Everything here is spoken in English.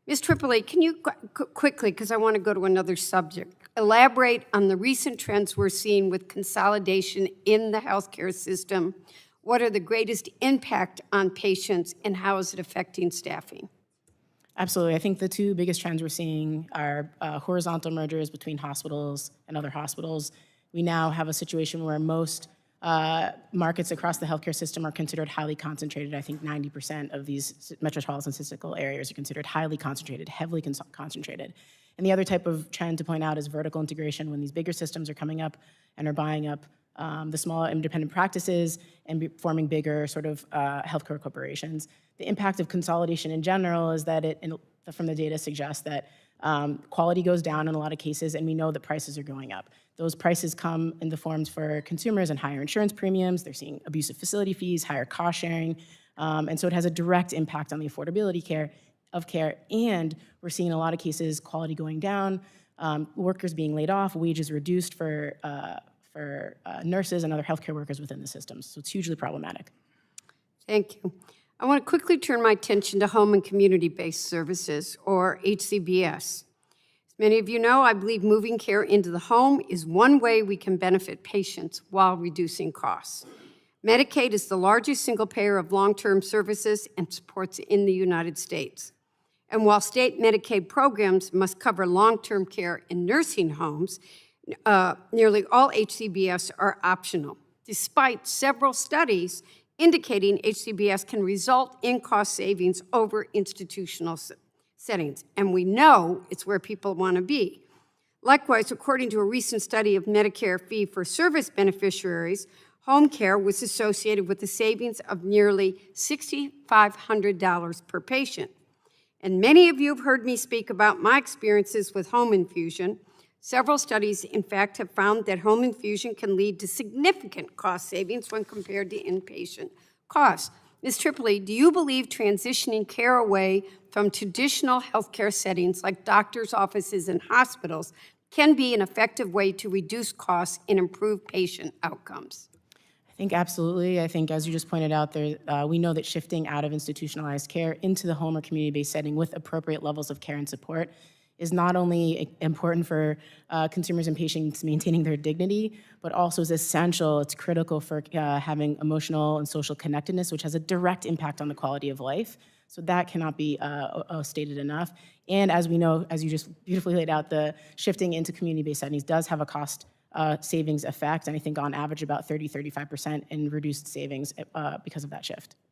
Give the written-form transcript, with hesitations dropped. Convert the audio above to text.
Ms. Tripoli, can you quickly, because I want to go to another subject, elaborate on the recent trends we're seeing with consolidation in the healthcare system? What are the greatest impact on patients, and how is it affecting staffing? Absolutely. I think the two biggest trends we're seeing are horizontal mergers between hospitals and other hospitals. We now have a situation where most markets across the healthcare system are considered highly concentrated. I think 90% of these metropolitan statistical areas are considered highly concentrated, heavily concentrated. And the other type of trend to point out is vertical integration, when these bigger systems are coming up and are buying up the smaller independent practices and forming bigger sort of healthcare corporations. The impact of consolidation in general is that from the data suggests that quality goes down in a lot of cases, and we know that prices are going up. Those prices come in the forms for consumers and higher insurance premiums. They're seeing abusive facility fees, higher cost sharing, and so it has a direct impact on the affordability of care. And we're seeing in a lot of cases quality going down, workers being laid off, wages reduced for nurses and other healthcare workers within the systems. So it's hugely problematic. Thank you. I want to quickly turn my attention to home and community-based services, or HCBS. As many of you know, I believe moving care into the home is one way we can benefit patients while reducing costs. Medicaid is the largest single payer of long-term services and supports in the United States. And while state Medicaid programs must cover long-term care in nursing homes, nearly all HCBS are optional, despite several studies indicating HCBS can result in cost savings over institutional settings. And we know it's where people want to be. Likewise, according to a recent study of Medicare fee-for-service beneficiaries, home care was associated with a savings of nearly $6,500 per patient. And many of you have heard me speak about my experiences with home infusion. Several studies, in fact, have found that home infusion can lead to significant cost savings when compared to inpatient costs. Ms. Tripoli, do you believe transitioning care away from traditional healthcare settings like doctors' offices and hospitals can be an effective way to reduce costs and improve patient outcomes? I think absolutely. I think, as you just pointed out, we know that shifting out of institutionalized care into the home or community-based setting with appropriate levels of care and support is not only important for consumers and patients maintaining their dignity, but also is essential, it's critical for having emotional and social connectedness, which has a direct impact on the quality of life. So that cannot be stated enough. And as we know, as you just beautifully laid out, the shifting into community-based settings does have a cost savings effect, and I think on average about 30-35% in reduced savings because of that shift.